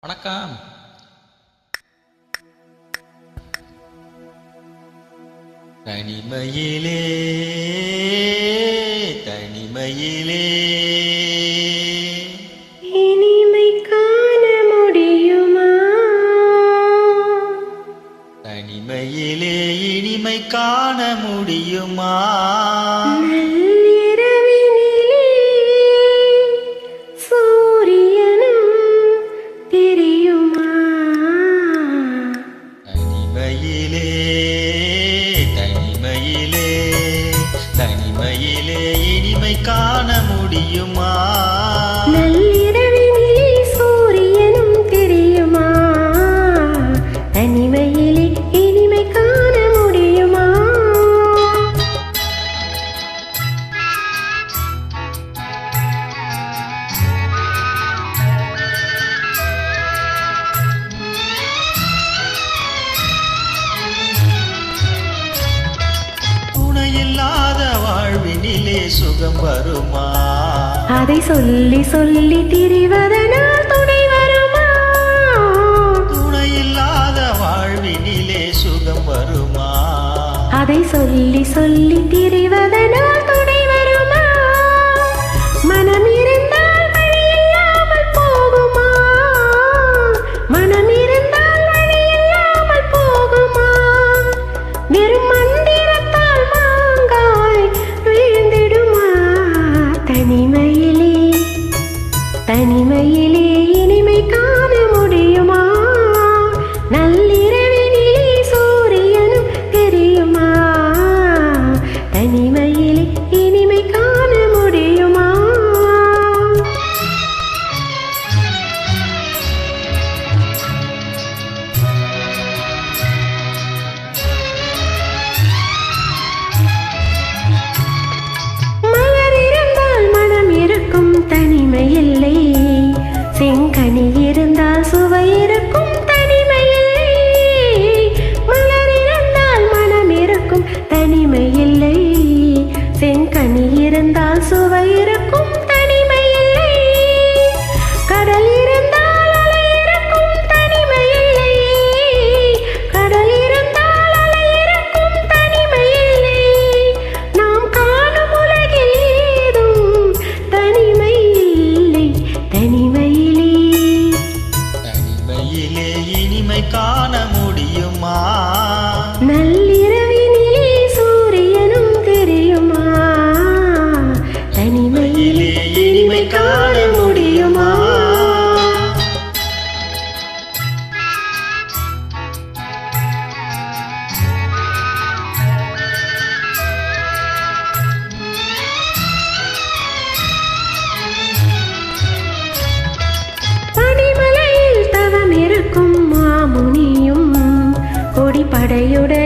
வணக்கம். தனிமையிலே தனிமையிலே இனிமை காண முடியுமா? தனிமையிலே இனிமை காண முடியுமா? தனிமையிலே இனிமை காண முடியுமா? நள்ளிரவினிலே சூரியனும் தெரியுமா? தனிமையிலே இனிமை காண முடியுமா? துணையில்லாத வாழ்வினிலே சுகம் வருமா? அதை சொல்லி சொல்லி திரிவதனால் துணை வருமா? துணையில்லாத வாழ்வினிலே சுகம் வருமா? அதை சொல்லி சொல்லி திரிவதனால் துணை வருமா? மனம் இருந்தால் வழி இல்லாமல் போகுமா? மனம் இருந்தால் வழி இல்லாமல் போகுமா? வெறும் மந்திரத்தால் மாங்காய் விழுந்திடுமா? தனிமையிலே தனிமையிலே இனிமை காண முடியுமா? நள்ளிரவினிலே சூரியனும் தெரியுமா? தனிமையிலே இனிமை காண முடியுமா? மலர் இருந்தால் மனம் இருக்கும், தனிமை இல்லை. செங்கனி இருந்தால் சுவை இருக்கும், தனிமை இல்லை. மலர் இருந்தால் மனம் இருக்கும், தனிமை இல்லை. செங்கனி இருந்தால் சுவை இருக்கும், தனிமை இல்லை. கடல் இருந்தால் அலை இருக்கும், தனிமை இல்லை. கடல் இருந்தால் அலை இருக்கும், தனிமை இல்லை. நாம் காணும் உலகில் ஏதும் தனிமை இல்லை. தனிமையிலே தனிமையிலே இனிமை காண முடியுமா? நள்ளிரவினிலே சூரியனும் தெரியுமா? தனிமையிலே இனிமை காண முடியுமா? பனிமலையில் தவம் இருக்கும் மாமுனியும் கொடிப்படையுடன்